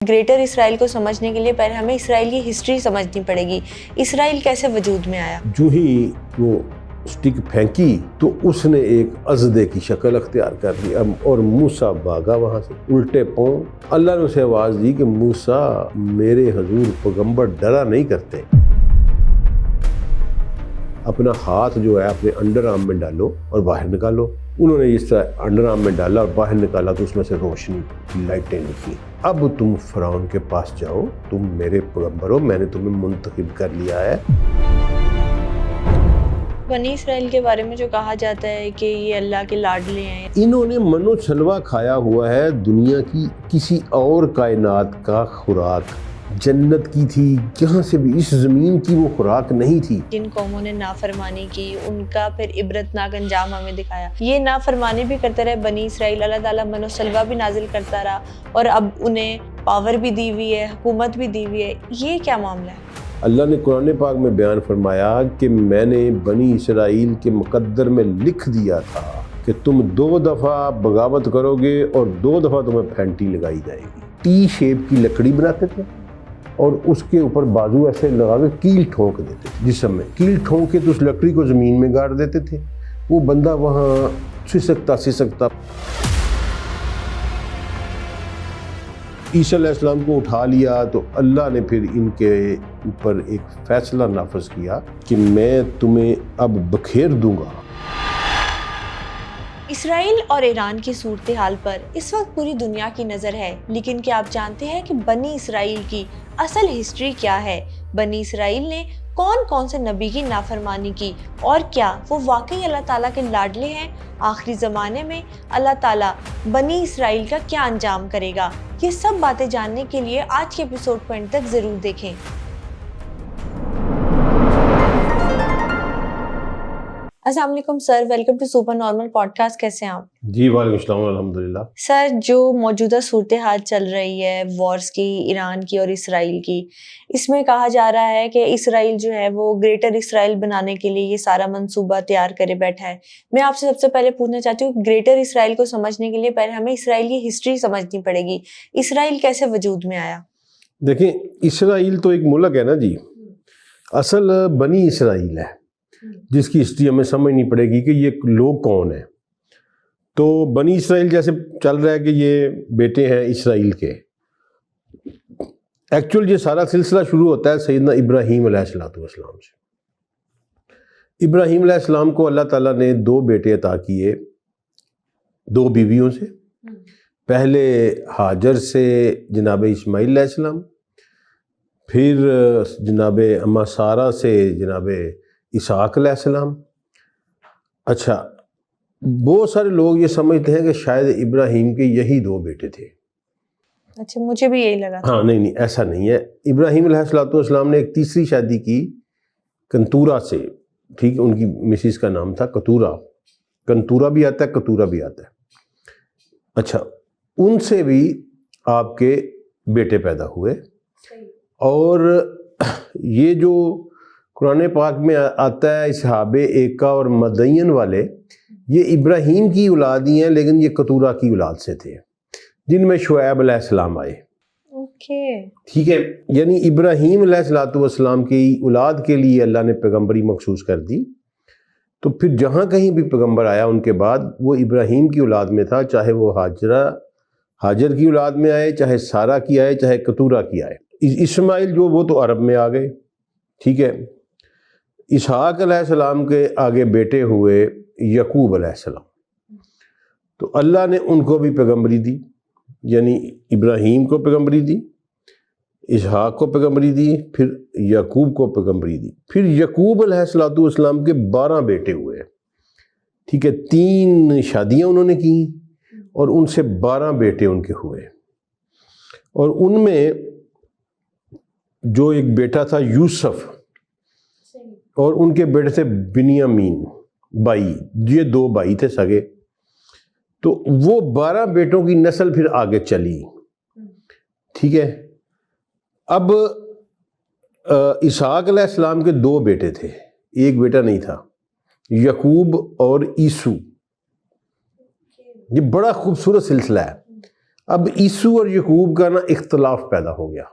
Greater اسرائیل کو سمجھنے کے لیے پہلے ہمیں اسرائیل کی ہسٹری سمجھنی پڑے گی. اسرائیل کیسے وجود میں آیا؟ جو ہی وہ سٹک پھینکی تو اس نے ایک عضدے کی شکل اختیار کر لی اور موسیٰ بھاگا وہاں سے الٹے پاؤں. اللہ نے اسے آواز دی کہ موسیٰ میرے حضور پیغمبر ڈرا نہیں کرتے، اپنا ہاتھ جو ہے اپنے انڈر آرم میں ڈالو اور باہر نکالو. انہوں نے اس طرح انڈر آرم میں ڈالا اور باہر نکالا تو اس میں سے روشنی لائٹیں نکلی. اب تم فرعون کے پاس جاؤ، تم میرے پیغمبر ہو، میں نے تمہیں منتخب کر لیا ہے. بنی اسرائیل کے بارے میں جو کہا جاتا ہے کہ یہ اللہ کے لاڈلے ہیں، انہوں نے من و سلوہ کھایا ہوا ہے. دنیا کی کسی اور کائنات کا خوراک جنت کی تھی، یہاں سے بھی اس زمین کی وہ خوراک نہیں تھی. جن قوموں نے نافرمانی کی ان کا پھر عبرتناک انجام ہمیں دکھایا. یہ نافرمانی بھی کرتے رہے بنی اسرائیل، اللہ تعالیٰ من و سلوہ بھی نازل کرتا رہا اور اب انہیں پاور بھی دی ہوئی ہے، حکومت بھی دی ہوئی ہے. یہ کیا معاملہ ہے؟ اللہ نے قرآن پاک میں بیان فرمایا کہ میں نے بنی اسرائیل کے مقدر میں لکھ دیا تھا کہ تم 2 دفعہ بغاوت کرو گے اور 2 دفعہ تمہیں پھینٹی لگائی جائے گی. ٹی شیپ کی لکڑی بناتے تھے اور اس کے اوپر بازو ایسے لگا کے کیل ٹھونک دیتے تھے. جسم میں کیل ٹھونک کے تو اس لکڑی کو زمین میں گاڑ دیتے تھے. وہ بندہ وہاں سسکتا عیسیٰ علیہ السلام کو اٹھا لیا تو اللہ نے پھر ان کے اوپر ایک فیصلہ نافذ کیا کہ میں تمہیں اب بکھیر دوں گا. اسرائیل اور ایران کی صورتحال پر اس وقت پوری دنیا کی نظر ہے، لیکن کیا آپ جانتے ہیں کہ بنی اسرائیل کی اصل ہسٹری کیا ہے؟ بنی اسرائیل نے کون سے نبی کی نافرمانی کی اور کیا وہ واقعی اللہ تعالیٰ کے لاڈلے ہیں؟ آخری زمانے میں اللہ تعالیٰ بنی اسرائیل کا کیا انجام کرے گا؟ یہ سب باتیں جاننے کے لیے آج کے ایپیسوڈ کو اینڈ تک ضرور دیکھیں. السلام علیکم sir, welcome to super normal podcast. کیسے ہیں آپ؟ جی وعلیکم السلام، الحمدللہ. سر، جو موجودہ صورتحال چل رہی ہے وارز کی، ایران کی اور اسرائیل کی، اس میں کہا جا رہا ہے کہ اسرائیل جو ہے وہ گریٹر اسرائیل بنانے کے لیے یہ سارا منصوبہ تیار کرے بیٹھا ہے. میں آپ سے سب سے پہلے پوچھنا چاہتی ہوں، گریٹر اسرائیل کو سمجھنے کے لیے پہلے ہمیں اسرائیل کی ہسٹری سمجھنی پڑے گی. اسرائیل کیسے وجود میں آیا؟ دیکھیں، اسرائیل تو ایک ملک ہے نا جی. اصل بنی اسرائیل ہے جس کی ہسٹری ہمیں سمجھنی پڑے گی کہ یہ لوگ کون ہیں. تو بنی اسرائیل جیسے چل رہا ہے کہ یہ بیٹے ہیں اسرائیل کے. ایکچوئل یہ سارا سلسلہ شروع ہوتا ہے سیدنا ابراہیم علیہ السلام سے. ابراہیم علیہ السلام کو اللہ تعالیٰ نے 2 بیٹے عطا کیے 2 بیویوں سے. پہلے ہاجر سے جناب اسماعیل علیہ السلام، پھر جناب اماں سارہ سے جناب اسحاق علیہ السلام. اچھا، بہت سارے لوگ یہ سمجھتے ہیں کہ شاید ابراہیم کے یہی 2 بیٹے تھے. اچھا، مجھے بھی یہی لگا. ہاں، نہیں ایسا نہیں ہے. ابراہیم علیہ السلام نے ایک تیسری شادی کی کنتورا سے. ٹھیک ہے، ان کی مسز کا نام تھا کتورا. کنتورا بھی آتا ہے، کتورا بھی آتا ہے. اچھا، ان سے بھی آپ کے بیٹے پیدا ہوئے. اور یہ جو قرآن پاک میں آتا ہے اصحاب ایکا اور مدین والے، یہ ابراہیم کی اولاد ہی ہیں، لیکن یہ کتورا کی اولاد سے تھے جن میں شعیب علیہ السلام آئے. ٹھیک ہے، یعنی ابراہیم علیہ السلام کی اولاد کے لیے اللہ نے پیغمبری مخصوص کر دی. تو پھر جہاں کہیں بھی پیغمبر آیا ان کے بعد وہ ابراہیم کی اولاد میں تھا، چاہے وہ ہاجر کی اولاد میں آئے، چاہے سارہ کی آئے، چاہے کتورا کی آئے. اسماعیل جو وہ تو عرب میں آ گئے. ٹھیک ہے، اسحاق علیہ السلام کے آگے بیٹے ہوئے یعقوب علیہ السلام. تو اللہ نے ان کو بھی پیغمبری دی، یعنی ابراہیم کو پیغمبری دی، اسحاق کو پیغمبری دی، پھر یعقوب کو پیغمبری دی. پھر یعقوب علیہ السلام کے 12 بیٹے ہوئے. ٹھیک ہے، 3 شادیاں انہوں نے کی اور ان سے 12 بیٹے ان کے ہوئے. اور ان میں جو ایک بیٹا تھا یوسف، اور ان کے بیٹے تھے بنیامین بھائی. یہ 2 بھائی تھے سگے. تو وہ 12 بیٹوں کی نسل پھر آگے چلی. ٹھیک ہے، اب اسحاق علیہ السلام کے 2 بیٹے تھے، ایک بیٹا نہیں تھا، یعقوب اور عیسو. یہ بڑا خوبصورت سلسلہ ہے. اب عیسو اور یعقوب کا نا اختلاف پیدا ہو گیا.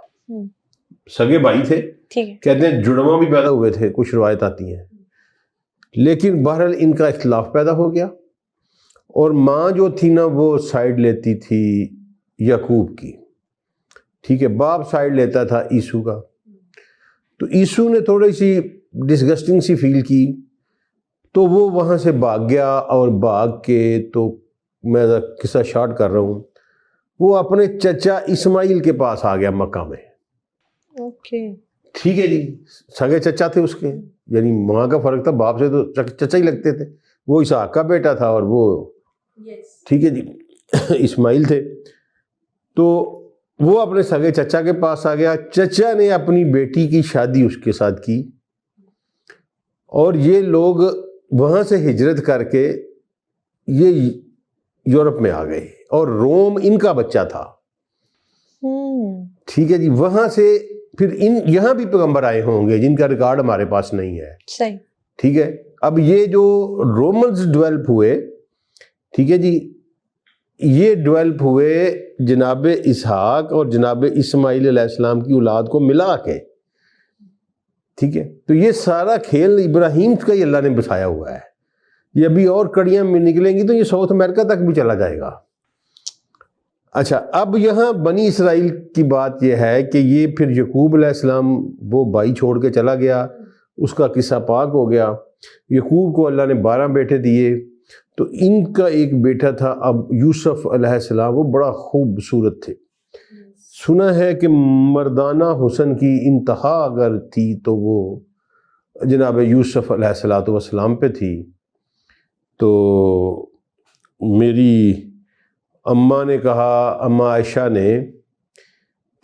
سگے بھائی تھے, کہتے ہیں جڑواں بھی پیدا ہوئے تھے, کچھ روایت آتی ہیں, لیکن بہرحال ان کا اختلاف پیدا ہو گیا. اور ماں جو تھی نا وہ سائیڈ لیتی تھی یعقوب کی, ٹھیک ہے, باپ سائیڈ لیتا تھا عیسو کا. تو عیسو نے تھوڑی سی ڈسگسٹنگ سی فیل کی, تو وہ وہاں سے بھاگ گیا, اور بھاگ کے, تو میں قصہ شارٹ کر رہا ہوں, وہ اپنے چچا اسماعیل کے پاس آ گیا مکہ میں. ٹھیک ہے جی, سگے چچا تھے اس کے, یعنی ماں کا فرق تھا, باپ سے تو چچا ہی لگتے تھے. وہ اسحاق کا بیٹا تھا اور وہ ٹھیک ہے جی اسماعیل تھے. تو وہ اپنے سگے چچا کے پاس آ گیا. چچا نے اپنی بیٹی کی شادی اس کے ساتھ کی, اور یہ لوگ وہاں سے ہجرت کر کے یہ یورپ میں آ گئے, اور روم ان کا بچہ تھا. ٹھیک ہے جی, وہاں سے پھر یہاں بھی پیغمبر آئے ہوں گے جن کا ریکارڈ ہمارے پاس نہیں ہے. صحیح. ٹھیک ہے, اب یہ جو رومنز ڈیولپ ہوئے, ٹھیک ہے جی, یہ ڈیولپ ہوئے جناب اسحاق اور جناب اسماعیل علیہ السلام کی اولاد کو ملا کے. ٹھیک ہے, تو یہ سارا کھیل ابراہیم کا ہی اللہ نے بسایا ہوا ہے. یہ ابھی اور کڑیاں میں نکلیں گی تو یہ ساؤتھ امریکہ تک بھی چلا جائے گا. اچھا, اب یہاں بنی اسرائیل کی بات یہ ہے کہ یہ پھر یعقوب علیہ السلام وہ بھائی چھوڑ کے چلا گیا, اس کا قصہ پاک ہو گیا. یعقوب کو اللہ نے 12 بیٹے دیے, تو ان کا ایک بیٹا تھا اب یوسف علیہ السلام, وہ بڑا خوبصورت تھے. سنا ہے کہ مردانہ حسن کی انتہا اگر تھی تو وہ جناب یوسف علیہ السلام پہ تھی. تو میری اماں نے کہا, اماں عائشہ نے,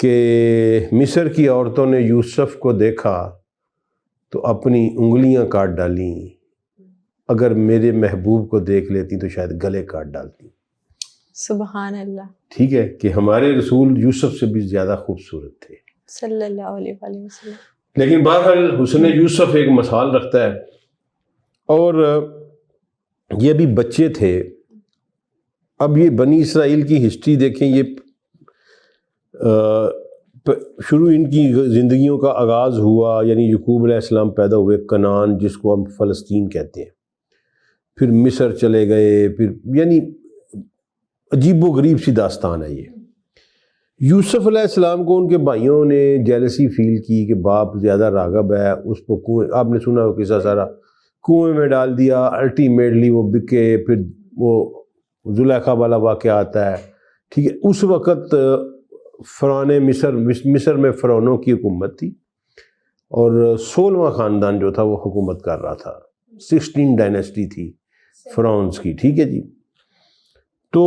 کہ مصر کی عورتوں نے یوسف کو دیکھا تو اپنی انگلیاں کاٹ ڈالیں, اگر میرے محبوب کو دیکھ لیتی تو شاید گلے کاٹ ڈالتی. سبحان اللہ. ٹھیک ہے, کہ ہمارے رسول یوسف سے بھی زیادہ خوبصورت تھے صلی اللہ علیہ وسلم. لیکن بہرحال حسن یوسف ایک مثال رکھتا ہے. اور یہ بھی بچے تھے. اب یہ بنی اسرائیل کی ہسٹری دیکھیں, یہ شروع ان کی زندگیوں کا آغاز ہوا, یعنی یعقوب علیہ السلام پیدا ہوئے کنعان, جس کو ہم فلسطین کہتے ہیں, پھر مصر چلے گئے, پھر یعنی عجیب و غریب سی داستان ہے یہ. یوسف علیہ السلام کو ان کے بھائیوں نے جیلسی فیل کی کہ باپ زیادہ راغب ہے, اس کو کنویں, آپ نے سنا ہو قصہ سارا, کنویں میں ڈال دیا. الٹیمیٹلی وہ بکے, پھر وہ زلیخا والا واقعہ آتا ہے. ٹھیک ہے, اس وقت فرعون مصر میں فرعونوں کی حکومت تھی, اور 16واں خاندان جو تھا وہ حکومت کر رہا تھا. 16 ڈائنیسٹی تھی فرعونز کی. ٹھیک ہے جی, تو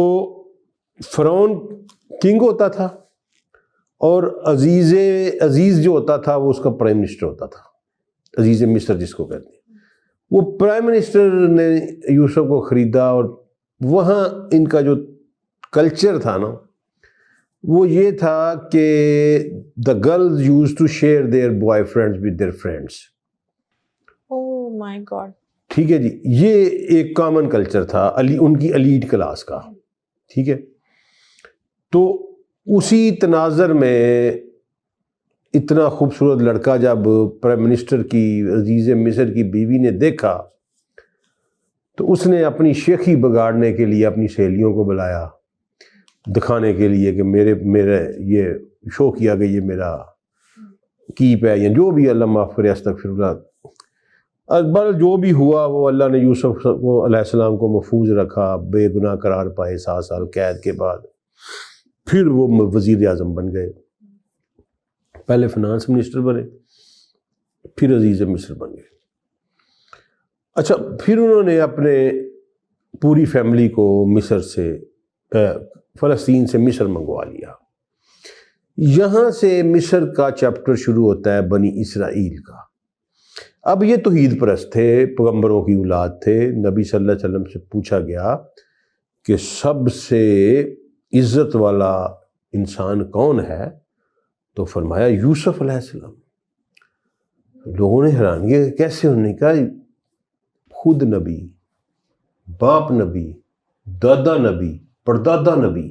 فرعون کنگ ہوتا تھا, اور عزیز جو ہوتا تھا وہ اس کا پرائم منسٹر ہوتا تھا. عزیز مصر جس کو کہتے ہیں, وہ پرائم منسٹر نے یوسف کو خریدا. اور وہاں ان کا جو کلچر تھا نا وہ یہ تھا کہ the girls used to share their boyfriends with their friends. Oh my God. ٹھیک ہے جی, یہ ایک کامن کلچر تھا ان کی ایلیٹ کلاس کا. ٹھیک ہے, تو اسی تناظر میں اتنا خوبصورت لڑکا جب پرائم منسٹر کی عزیز مصر کی بیوی نے دیکھا, تو اس نے اپنی شیخی بگاڑنے کے لیے اپنی سہیلیوں کو بلایا, دکھانے کے لیے کہ میرے یہ شو کیا کہ یہ میرا کیپ ہے, یا جو بھی, اللہ معاف کرے, استغفر اللہ. اکبر جو بھی ہوا وہ اللہ نے یوسف کو علیہ السلام کو محفوظ رکھا, بے گناہ قرار پائے 7 سال قید کے بعد. پھر وہ وزیر اعظم بن گئے, پہلے فنانس منسٹر بنے, پھر عزیز مصر بن گئے. اچھا, پھر انہوں نے اپنے پوری فیملی کو مصر سے, فلسطین سے مصر منگوا لیا. یہاں سے مصر کا چیپٹر شروع ہوتا ہے بنی اسرائیل کا. اب یہ توحید پرست تھے, پیغمبروں کی اولاد تھے. نبی صلی اللہ علیہ وسلم سے پوچھا گیا کہ سب سے عزت والا انسان کون ہے, تو فرمایا یوسف علیہ السلام. لوگوں نے حیران کیا کیسے, انہوں نے کہا خود نبی, باپ نبی, دادا نبی, پردادا نبی.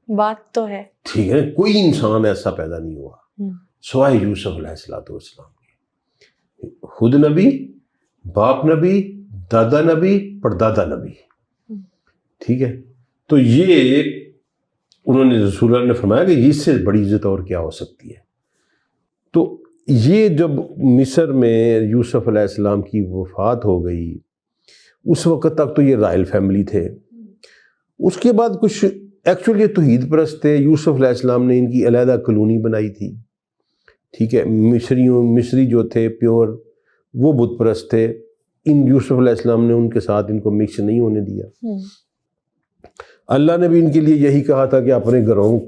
بات تو ہے. ٹھیک ہے, کوئی انسان ایسا پیدا نہیں ہوا سوائے یوسف علیہ السلام کے. خود نبی, باپ نبی, دادا نبی, پردادا نبی. ٹھیک ہے, تو یہ انہوں نے رسول اللہ نے فرمایا کہ اس سے بڑی عزت اور کیا ہو سکتی ہے. تو یہ جب مصر میں یوسف علیہ السلام کی وفات ہو گئی, اس وقت تک تو یہ رائل فیملی تھے. اس کے بعد کچھ ایکچولی یہ توحید پرست تھے. یوسف علیہ السلام نے ان کی علیحدہ کالونی بنائی تھی. ٹھیک ہے, مصری جو تھے پیور وہ بت پرست تھے. ان یوسف علیہ السلام نے ان کے ساتھ ان کو مکس نہیں ہونے دیا. اللہ نے بھی ان کے لیے یہی کہا تھا کہ اپنے گھروں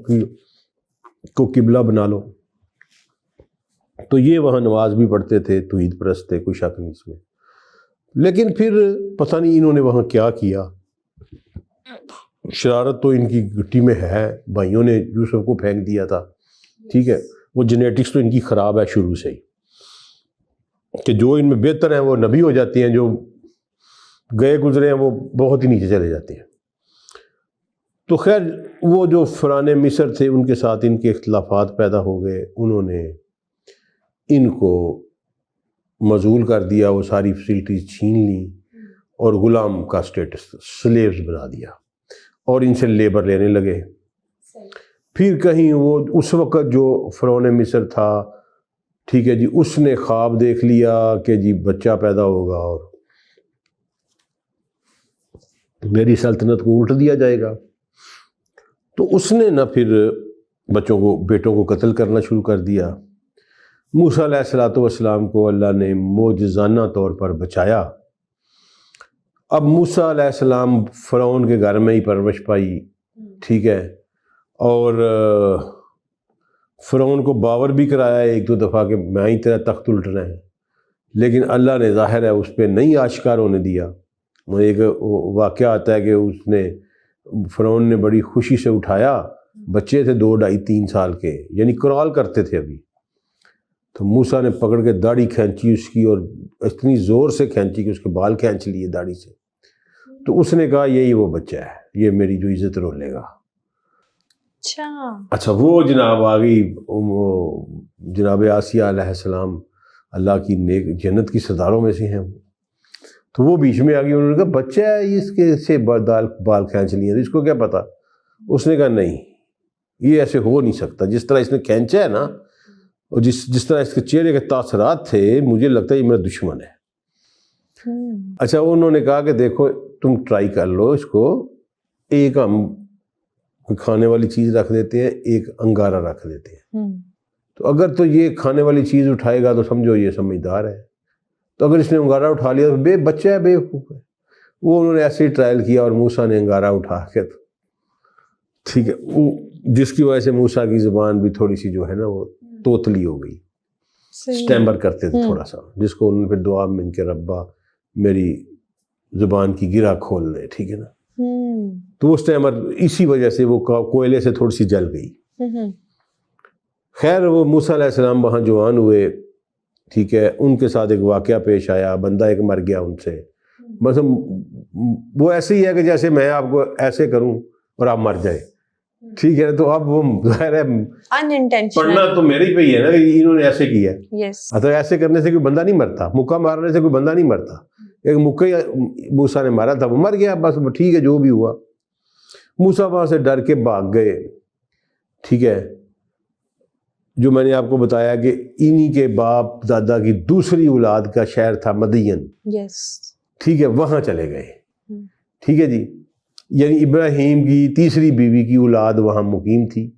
کو قبلہ بنا لو. تو یہ وہاں نماز بھی پڑھتے تھے, توحید پرست تھے, کوئی شک نہیں اس میں. لیکن پھر پتہ نہیں انہوں نے وہاں کیا کیا, شرارت تو ان کی گٹی میں ہے. بھائیوں نے یوسف کو پھینک دیا تھا. ٹھیک ہے, وہ جینیٹکس تو ان کی خراب ہے شروع سے ہی, کہ جو ان میں بہتر ہیں وہ نبی ہو جاتے ہیں, جو گئے گزرے ہیں وہ بہت ہی نیچے چلے جاتے ہیں. تو خیر وہ جو فرعون مصر تھے ان کے ساتھ ان کے اختلافات پیدا ہو گئے. انہوں نے ان کو معزول کر دیا, وہ ساری فیسلٹیز چھین لیں اور غلام کا سٹیٹس سلیوز بنا دیا اور ان سے لیبر لینے لگے. پھر کہیں وہ اس وقت جو فرعون مصر تھا, ٹھیک ہے جی, اس نے خواب دیکھ لیا کہ جی بچہ پیدا ہوگا اور میری سلطنت کو الٹ دیا جائے گا. تو اس نے نہ پھر بیٹوں کو قتل کرنا شروع کر دیا. موسیٰ علیہ السلام کو اللہ نے معجزانہ طور پر بچایا. اب موسیٰ علیہ السلام فرعون کے گھر میں ہی پرورش پائی. ٹھیک ہے, اور فرعون کو باور بھی کرایا ایک دو دفعہ کہ میں ہی تیرا تخت الٹنا ہے, لیکن اللہ نے ظاہر ہے اس پہ نہیں آشکار ہونے دیا. ایک واقعہ آتا ہے کہ اس نے فرعون نے بڑی خوشی سے اٹھایا, بچے تھے 2, 2.5, 3 سال کے, یعنی کرال کرتے تھے ابھی. تو موسیٰ نے پکڑ کے داڑھی کھینچی اس کی, اور اتنی زور سے کھینچی کہ اس کے بال کھینچ لیے داڑھی سے. تو اس نے کہا یہی وہ بچہ ہے, یہ میری جو عزت رولے گا. اچھا, وہ جناب آ گئی جناب آسیہ علیہ السلام, اللہ کی نیک جنت کی سرداروں میں سے ہیں. تو وہ بیچ میں آ گئی. انہوں نے کہا بچہ ہے, اس کے سے بال کھینچ لیے, اس کو کیا پتا. اس نے کہا نہیں, یہ ایسے ہو نہیں سکتا. جس طرح اس نے کھینچا ہے نا, اور جس طرح اس کے چہرے کے تاثرات تھے, مجھے لگتا ہے یہ میرا دشمن ہے. اچھا, انہوں نے کہا کہ دیکھو تم ٹرائی کر لو اس کو, ایک ہم کھانے والی چیز رکھ دیتے ہیں, ایک انگارہ رکھ دیتے ہیں. تو اگر تو یہ کھانے والی چیز اٹھائے گا تو سمجھو یہ سمجھدار ہے, تو اگر اس نے انگارہ اٹھا لیا تو بچہ ہے, بیوقوف ہے. وہ انہوں نے ایسے ہی ٹرائل کیا اور موسیٰ نے انگارہ اٹھا کے, ٹھیک ہے, جس کی وجہ سے موسیٰ کی زبان بھی تھوڑی سی جو ہے نا وہ توتلی ہو گئی. سٹیمر کرتے تھے تھوڑا سا, جس کو انہوں نے پھر دعا میں ان کے ربا میری زبان کی گرہ کھول دے. ٹھیک ہے نا, تو وہ سٹیمر اسی وجہ سے وہ کوئلے سے تھوڑی سی جل گئی. خیر وہ موسیٰ علیہ السلام وہاں جوان ہوئے. ٹھیک ہے, ان کے ساتھ ایک واقعہ پیش آیا, بندہ ایک مر گیا ان سے. بس وہ ایسے ہی ہے کہ جیسے میں آپ کو ایسے کروں اور آپ مر جائے. ٹھیک ہے, تو اب وہ ظاہر ہے پڑھنا تو میرے ہی پہ ہی ہے نا کہ انہوں نے ایسے کیا ہے. تو ایسے کرنے سے کوئی بندہ نہیں مرتا, مکہ مارنے سے کوئی بندہ نہیں مرتا. ایک مکہ موسیٰ نے مارا تھا, وہ مر گیا, بس ٹھیک ہے جو بھی ہوا. موسیٰ وہاں سے ڈر کے بھاگ گئے. ٹھیک ہے, جو میں نے آپ کو بتایا کہ انہی کے باپ دادا کی دوسری اولاد کا شہر تھا مدین. ٹھیک ہے, وہاں چلے گئے. ٹھیک ہے جی, یعنی ابراہیم کی تیسری بیوی کی اولاد وہاں مقیم تھی.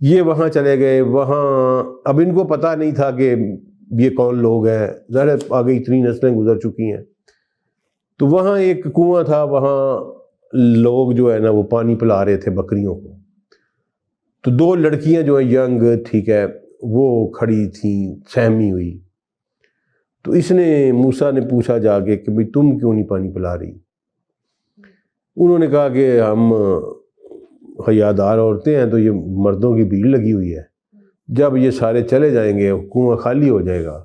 یہ وہاں چلے گئے. وہاں اب ان کو پتہ نہیں تھا کہ یہ کون لوگ ہیں, ظاہر آگے اتنی نسلیں گزر چکی ہیں. تو وہاں ایک کنواں تھا, وہاں لوگ جو ہے نا وہ پانی پلا رہے تھے بکریوں کو. تو 2 لڑکیاں جو ہیں ینگ, ٹھیک ہے, وہ کھڑی تھیں سہمی ہوئی. تو اس نے موسیٰ نے پوچھا جا کے کہ بھئی تم کیوں نہیں پانی پلا رہی. انہوں نے کہا کہ ہم حیادار عورتیں ہیں, تو یہ مردوں کی بھیڑ لگی ہوئی ہے, جب یہ سارے چلے جائیں گے کنواں خالی ہو جائے گا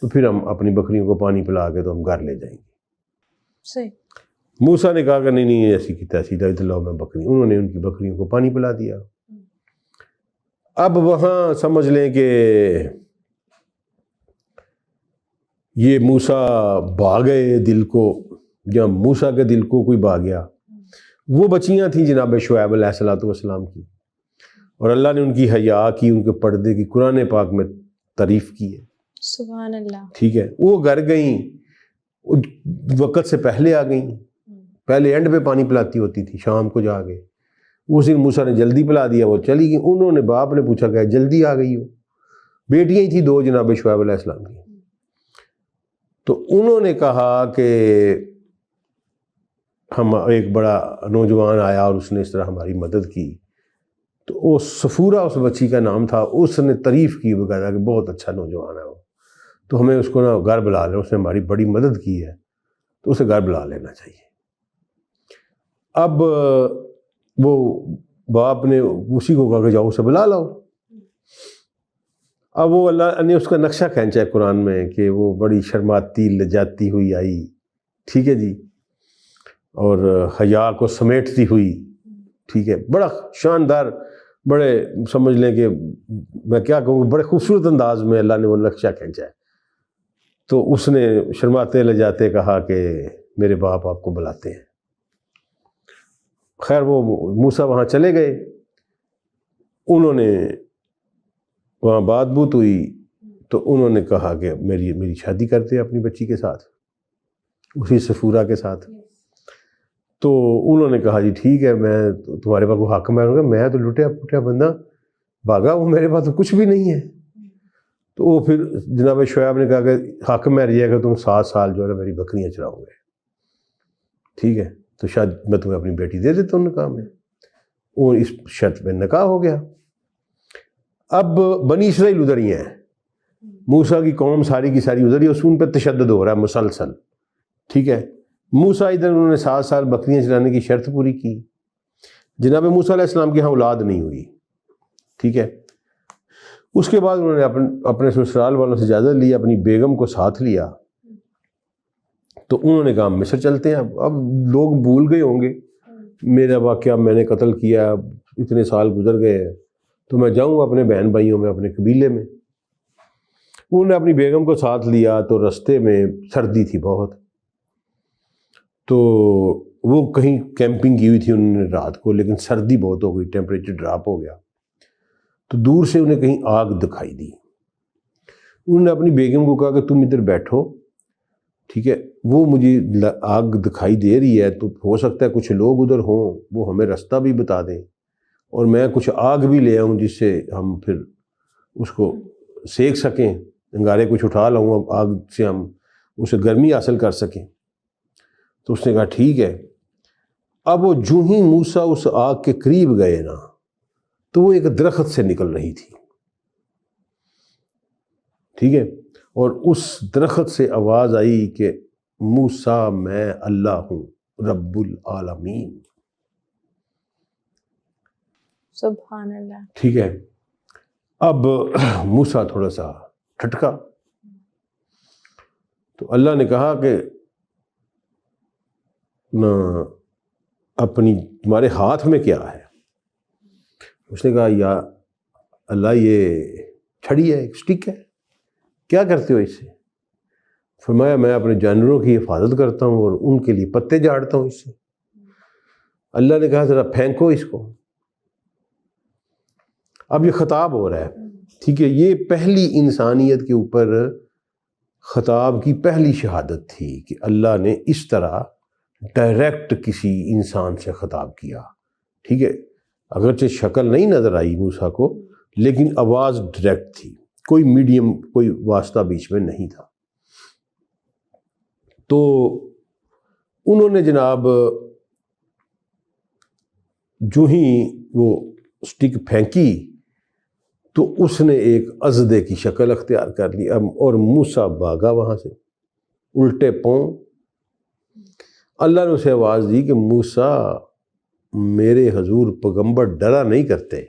تو پھر ہم اپنی بکریوں کو پانی پلا کے تو ہم گھر لے جائیں گے. موسیٰ نے کہا کہ نہیں ایسی کی تیسی لاؤ میں بکری. انہوں نے ان کی بکریوں کو پانی پلا دیا. اب وہاں سمجھ لیں کہ یہ موسیٰ بھاگ گئے دل کو، یا موسیٰ کے دل کو کوئی بھاگ گیا. وہ بچیاں تھیں جناب شعیب علیہ السلام کی، اور اللہ نے ان کی حیا کی، ان کے پردے کی قرآن پاک میں تعریف کی ہے. سبحان اللہ. ٹھیک ہے، وہ گھر گئیں، وقت سے پہلے آ گئیں. پہلے اینڈ پہ پانی پلاتی ہوتی تھی شام کو جا کے، اس دن موسیٰ نے جلدی پلا دیا، وہ چلی گئی. انہوں نے باپ نے پوچھا کہ جلدی آ گئی ہو؟ بیٹیاں ہی تھیں 2 جناب شعیب علیہ السلام کی. تو انہوں نے کہا کہ ہم ایک بڑا نوجوان آیا اور اس نے اس طرح ہماری مدد کی. تو وہ صفورہ اس بچی کا نام تھا. اس نے تعریف کی، وہ کہا کہ بہت اچھا نوجوان ہے وہ، تو ہمیں اس کو نا گھر بلا لیں، اس نے ہماری بڑی مدد کی ہے تو اسے گھر بلا لینا چاہیے. اب وہ باپ نے اسی کو کہا کہ جاؤ اسے بلا لاؤ. اب وہ اللہ نے اس کا نقشہ کھینچا ہے قرآن میں کہ وہ بڑی شرماتی لجاتی ہوئی آئی، ٹھیک ہے جی، اور حیا کو سمیٹتی ہوئی. ٹھیک ہے، بڑا شاندار، بڑے سمجھ لیں کہ میں کیا کہوں، بڑے خوبصورت انداز میں اللہ نے وہ نقشہ کھینچا ہے. تو اس نے شرماتے لجاتے کہا کہ میرے باپ آپ کو بلاتے ہیں. خیر وہ موسیٰ وہاں چلے گئے، انہوں نے وہاں بات بوت ہوئی تو انہوں نے کہا کہ میری شادی کرتے ہیں اپنی بچی کے ساتھ، اسی صفورہ کے ساتھ. تو انہوں نے کہا جی ٹھیک ہے، میں تمہارے پاس کوئی حق میں تو لٹیا پٹیا بندہ بھاگا ہوں، میرے پاس تو کچھ بھی نہیں ہے. تو وہ پھر جناب شعیب نے کہا کہ حق میں رہیے گا، تم 7 سال جو ہے نا میری بکریاں چراؤ گے، ٹھیک ہے، تو شاید میں تمہیں اپنی بیٹی دے دیتا ہوں نکاح میں. وہ اس شرط پہ نکاح ہو گیا. اب بنی اسرائیل ادھر ہی ہیں، موسیٰ کی قوم ساری کی ساری ادھر ہی، ان پہ تشدد ہو رہا ہے مسلسل. ٹھیک ہے، موسیٰ ادھر انہوں نے 7 سال بکریاں چلانے کی شرط پوری کی. جناب موسیٰ علیہ السلام کے یہاں اولاد نہیں ہوئی. ٹھیک ہے، اس کے بعد انہوں نے اپنے سسرال والوں سے اجازت لی، اپنی بیگم کو ساتھ لیا. تو انہوں نے کہا مصر چلتے ہیں. اب لوگ بھول گئے ہوں گے میرا واقعہ، میں نے قتل کیا، اتنے سال گزر گئے ہیں، تو میں جاؤں اپنے بہن بھائیوں میں، اپنے قبیلے میں. انہوں نے اپنی بیگم کو ساتھ لیا. تو رستے میں سردی تھی بہت، تو وہ کہیں کیمپنگ کی ہوئی تھی انہوں نے رات کو، لیکن سردی بہت ہو گئی، ٹیمپریچر ڈراپ ہو گیا. تو دور سے انہیں کہیں آگ دکھائی دی. انہوں نے اپنی بیگم کو کہا کہ تم ادھر بیٹھو، ٹھیک ہے، وہ مجھے آگ دکھائی دے رہی ہے، تو ہو سکتا ہے کچھ لوگ ادھر ہوں، وہ ہمیں رستہ بھی بتا دیں، اور میں کچھ آگ بھی لے آؤں جس سے ہم پھر اس کو سیک سکیں، انگارے کچھ اٹھا لاؤں آگ سے، ہم اسے گرمی حاصل کر سکیں. تو اس نے کہا ٹھیک ہے. اب وہ جو ہی موسیٰ اس آگ کے قریب گئے نا، تو وہ ایک درخت سے نکل رہی تھی. ٹھیک ہے، اور اس درخت سے آواز آئی کہ موسیٰ میں اللہ ہوں رب العالمین. سبحان اللہ. ٹھیک ہے، اب موسیٰ تھوڑا سا ٹھٹکا. تو اللہ نے کہا کہ اپنی تمہارے ہاتھ میں کیا ہے؟ اس نے کہا یا اللہ یہ چھڑی ہے، ایک سٹک ہے، کیا کرتے ہو اس سے؟ فرمایا میں اپنے جانوروں کی حفاظت کرتا ہوں اور ان کے لیے پتے جھاڑتا ہوں اس سے. اللہ نے کہا ذرا پھینکو اس کو. اب یہ خطاب ہو رہا ہے، ٹھیک ہے، یہ پہلی انسانیت کے اوپر خطاب کی پہلی شہادت تھی کہ اللہ نے اس طرح ڈائریکٹ کسی انسان سے خطاب کیا. ٹھیک ہے، اگرچہ شکل نہیں نظر آئی موسیٰ کو، لیکن آواز ڈائریکٹ تھی، کوئی میڈیم، کوئی واسطہ بیچ میں نہیں تھا. تو انہوں نے جناب جو ہی وہ سٹک پھینکی تو اس نے ایک عضدے کی شکل اختیار کر لی، اور موسیٰ بھاگا وہاں سے الٹے پاؤں. اللہ نے اسے آواز دی کہ موسیٰ میرے حضور پیغمبر ڈرا نہیں کرتے.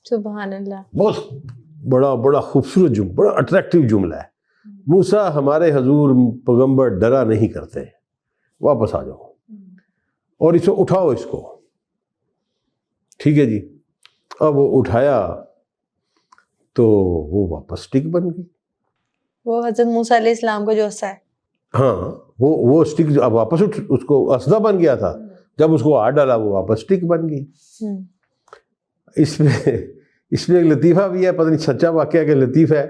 سبحان اللہ. بہت بڑا خوبصورت جملہ، بڑا اٹریکٹیو جملہ ہے. موسیٰ ہمارے حضور پیغمبر ڈرا نہیں کرتے. واپس آ جاؤ اور اسے اٹھاؤ اس کو. ٹھیک ہے جی. اب وہ اٹھایا تو وہ واپس اسٹک بن گئی. وہ حضرت موسیٰ علیہ السلام کو جو حصہ ہے. ہاں وہ اسٹک اب واپس اس کو اسدہ بن گیا تھا. جب اس کو ہاتھ ڈالا وہ واپس اسٹک بن گئی. اس میں ایک لطیفہ بھی ہے, پتہ نہیں سچا واقعہ کہ لطیف ہے,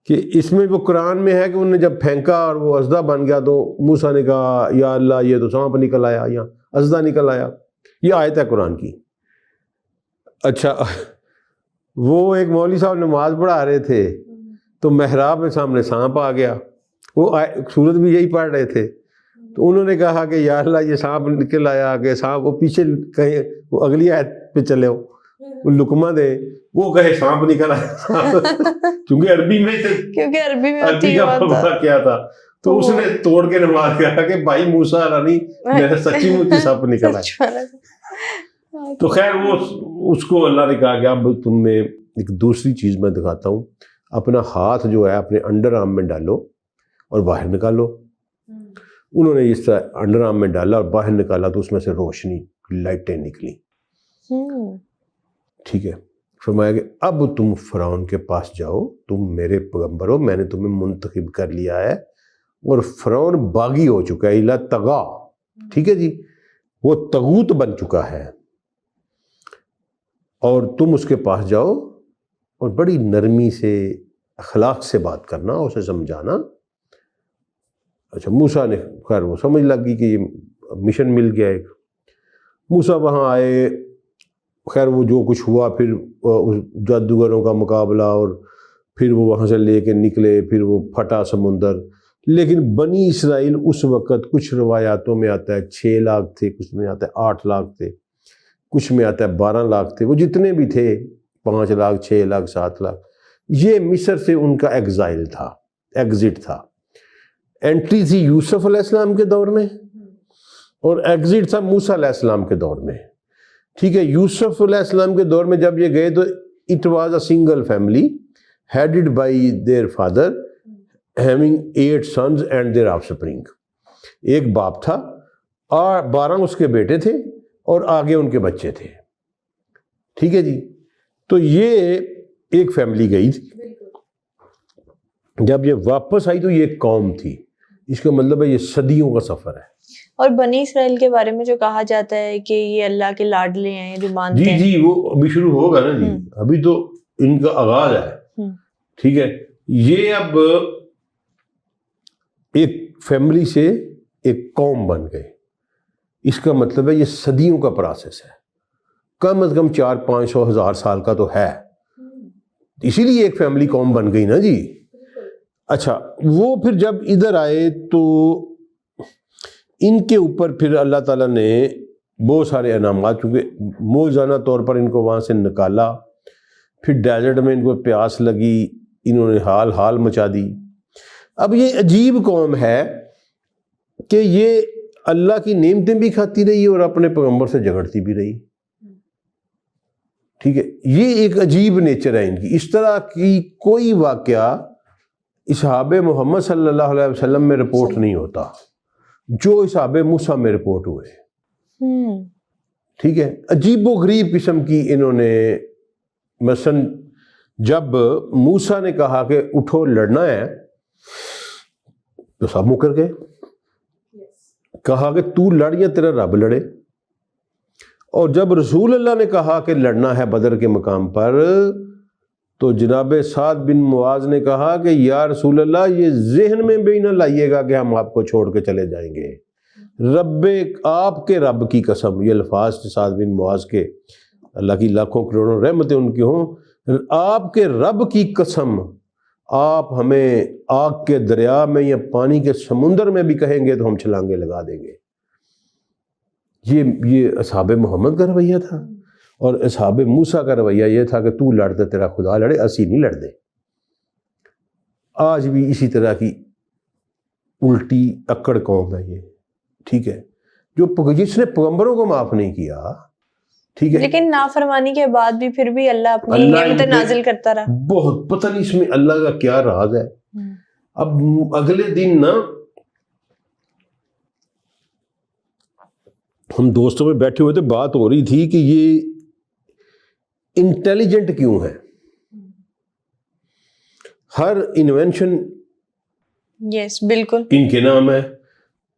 کہ اس میں وہ قرآن میں ہے کہ انہوں نے جب پھینکا اور وہ اسدہ بن گیا تو موسیٰ نے کہا یا اللہ یہ تو سانپ نکل آیا یا اسدہ نکل آیا. یہ آیت ہے قرآن کی. اچھا, وہ ایک مولوی صاحب نماز پڑھا رہے تھے تو محراب میں سامنے سانپ آ گیا. وہ سورت بھی یہی پڑھ رہے تھے تو انہوں نے کہا کہ یا اللہ یہ سانپ نکل آیا, کہ سانپ, وہ پیچھے کہیں وہ اگلی آیت پہ چلے ہو, وہ لقمہ دے, وہ کہے سانپ نکل آیا کیونکہ عربی میں عربی کا پتہ کیا تھا. تو اس نے توڑ کے نماز کہا کہ بھائی موسیٰ رانی میرا سچی مچی سانپ نکل آیا. تو خیر وہ اس کو اللہ نے کہا کہ اب تم میں ایک دوسری چیز میں دکھاتا ہوں, اپنا ہاتھ جو ہے اپنے انڈر آرم میں ڈالو اور باہر نکالو. انہوں نے اس طرح انڈر آرم میں ڈالا اور باہر نکالا تو اس میں سے روشنی, لائٹیں نکلی. ٹھیک ہے. فرمایا کہ اب تم فرعون کے پاس جاؤ, تم میرے پیغمبر ہو, میں نے تمہیں منتخب کر لیا ہے, اور فرعون باغی ہو چکا ہے, الا طغا. ٹھیک ہے جی, وہ طاغوت بن چکا ہے, اور تم اس کے پاس جاؤ اور بڑی نرمی سے اخلاق سے بات کرنا, اسے سمجھانا. اچھا, موسیٰ نے خیر وہ سمجھ لگی کہ یہ مشن مل گیا ایک. موسیٰ وہاں آئے, خیر وہ جو کچھ ہوا, پھر جادوگروں کا مقابلہ, اور پھر وہ وہاں سے لے کے نکلے, پھر وہ پھٹا سمندر. لیکن بنی اسرائیل اس وقت کچھ روایاتوں میں آتا ہے 6 لاکھ تھے, کچھ میں آتا ہے 8 لاکھ تھے, کچھ میں آتا ہے 12 لاکھ تھے. وہ جتنے بھی تھے 5 لاکھ 6 لاکھ 7 لاکھ, یہ مصر سے ان کا ایگزائل تھا, ایگزٹ تھا. انٹری تھی یوسف علیہ السلام کے دور میں, اور ایگزٹ تھا موسیٰ علیہ السلام کے دور میں. ٹھیک ہے. یوسف علیہ السلام کے دور میں جب یہ گئے تو it was a single family headed by their father having 8 sons and their offspring. ایک باپ تھا اور 12 اس کے بیٹے تھے اور آگے ان کے بچے تھے. ٹھیک ہے جی. تو یہ ایک فیملی گئی تھی. جب یہ واپس آئی تو یہ ایک قوم تھی. اس کا مطلب ہے یہ صدیوں کا سفر ہے. اور بنی اسرائیل کے بارے میں جو کہا جاتا ہے کہ یہ اللہ کے لاڈلے ہیں, جو مانتے ہیں. جی وہ ابھی شروع ہوگا نا جی, ابھی تو ان کا آغاز ہے. ٹھیک ہے. یہ اب ایک فیملی سے ایک قوم بن گئے. اس کا مطلب ہے یہ صدیوں کا پروسیس ہے, کم از کم 400-500 ہزار سال کا تو ہے. اسی لیے ایک فیملی قوم بن گئی نا جی. اچھا, وہ پھر جب ادھر آئے تو ان کے اوپر پھر اللہ تعالیٰ نے بہت سارے انعامات, کیونکہ موجزانہ طور پر ان کو وہاں سے نکالا. پھر ڈیزرٹ میں ان کو پیاس لگی, انہوں نے حال مچا دی. اب یہ عجیب قوم ہے کہ یہ اللہ کی نعمتیں بھی کھاتی رہی اور اپنے پیغمبر سے جھگڑتی بھی رہی. ٹھیک ہے. یہ ایک عجیب نیچر ہے ان کی. اس طرح کی کوئی واقعہ اصحاب محمد صلی اللہ علیہ وسلم میں رپورٹ نہیں ہوتا جو اصحاب موسیٰ میں رپورٹ ہوئے. ٹھیک ہے. عجیب و غریب قسم کی انہوں نے, مثلا جب موسیٰ نے کہا کہ اٹھو لڑنا ہے تو سب مکر گئے. کہا کہ تو لڑ یا تیرا رب لڑے. اور جب رسول اللہ نے کہا کہ لڑنا ہے بدر کے مقام پر تو جناب سعد بن معاذ نے کہا کہ یا رسول اللہ یہ ذہن میں بھی نہ لائیے گا کہ ہم آپ کو چھوڑ کے چلے جائیں گے. رب, آپ کے رب کی قسم, یہ الفاظ سعد بن معاذ کے, اللہ کی لاکھوں کروڑوں رحمتیں ان کی ہوں, آپ کے رب کی قسم آپ ہمیں آگ کے دریا میں یا پانی کے سمندر میں بھی کہیں گے تو ہم چھلانگے لگا دیں گے. یہ اصحاب محمد کا رویہ تھا. اور اصحاب موسیٰ کا رویہ یہ تھا کہ تو لڑتے تیرا خدا لڑے, اسی نہیں لڑ دے. آج بھی اسی طرح کی الٹی اکڑ قوم ہے یہ. ٹھیک ہے. جس نے پیغمبروں کو معاف نہیں کیا. ٹھیک ہے. لیکن نافرمانی کے بعد بھی پھر بھی اللہ اپنی نعمتیں نازل کرتا رہا. بہت پتہ نہیں اس میں اللہ کا کیا راز ہے. اب اگلے دن نا ہم دوستوں میں بیٹھے ہوئے تھے, بات ہو رہی تھی کہ یہ انٹیلیجنٹ کیوں ہے. ہر انوینشن یس بالکل ان کے نام ہے,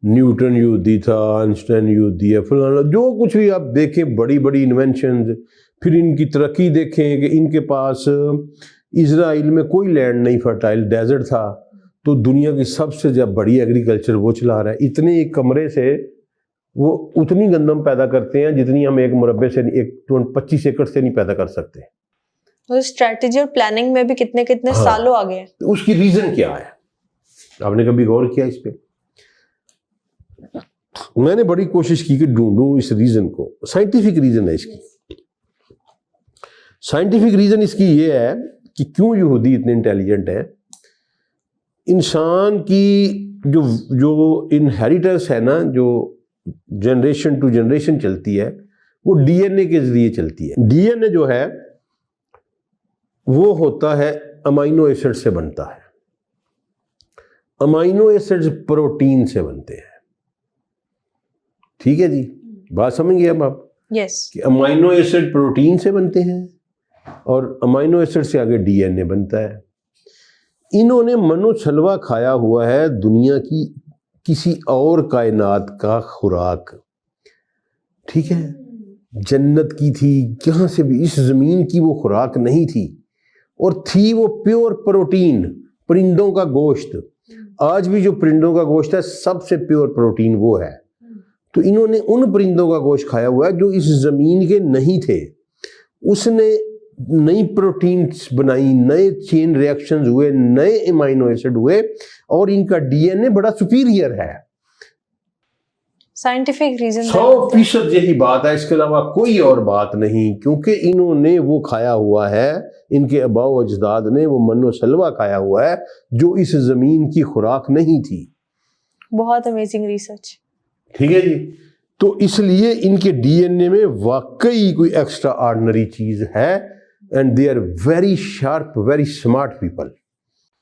نیوٹن یوز دی تھا, آئنسٹائن یوز دیا, فلانا جو کچھ بھی آپ دیکھیں بڑی بڑی انوینشنز. پھر ان کی ترقی دیکھیں کہ ان کے پاس اسرائیل میں کوئی لینڈ نہیں, فرٹائل ڈیزرٹ تھا, تو دنیا کی سب سے جب بڑی ایگریکلچر وہ چلا رہا ہے. اتنے ایک کمرے سے وہ اتنی گندم پیدا کرتے ہیں جتنی ہم ایک مربع سے 25 ایکڑ سے نہیں پیدا کر سکتے. اسٹریٹجی اور پلاننگ میں بھی کتنے سالوں آگے ہیں. اس کی ریزن کیا ہے, آپ نے کبھی غور کیا اس پہ؟ میں نے بڑی کوشش کی کہ ڈھونڈوں اس ریزن کو. سائنٹیفک ریزن ہے اس کی. سائنٹیفک ریزن اس کی یہ ہے کہ کیوں یہودی اتنے انٹیلیجنٹ ہیں. انسان کی جو انہیریٹنس ہے نا, جو جنریشن ٹو جنریشن چلتی ہے, وہ ڈی این اے کے ذریعے چلتی ہے. ڈی این اے جو ہے وہ ہوتا ہے امائنو ایسڈ سے بنتا ہے. امائنو ایسڈ پروٹین سے بنتے ہیں. ٹھیک ہے جی, بات سمجھ گئے اب آپ؟ یس. کہ امائنو ایسڈ پروٹین سے بنتے ہیں اور امائنو ایسڈ سے آگے ڈی این اے بنتا ہے. انہوں نے منو چھلوا کھایا ہوا ہے دنیا کی کسی اور کائنات کا خوراک. ٹھیک ہے, جنت کی تھی, کہاں سے بھی, اس زمین کی وہ خوراک نہیں تھی, اور تھی وہ پیور پروٹین, پرندوں کا گوشت. آج بھی جو پرندوں کا گوشت ہے سب سے پیور پروٹین وہ ہے. تو انہوں نے ان پرندوں کا گوشت کھایا ہوا ہے جو اس زمین کے نہیں تھے. اس نے نئی پروٹینز بنائی, نئے چین ریاکشنز ہوئے, نئے امائنو ایسڈ ہوئے, اور ان کا ڈی این اے بڑا سپیریئر ہے. سائنٹیفک ریزن 100% یہی بات ہے, اس کے علاوہ کوئی اور بات نہیں. کیونکہ انہوں نے وہ کھایا ہوا ہے, ان کے آباء و اجداد نے وہ منو سلوا کھایا ہوا ہے جو اس زمین کی خوراک نہیں تھی. بہت امیزنگ ریسرچ. ٹھیک ہے جی. تو اس لیے ان کے ڈی این اے میں واقعی کوئی ایکسٹرا آرڈنری چیز ہے, and they are very sharp, very smart people.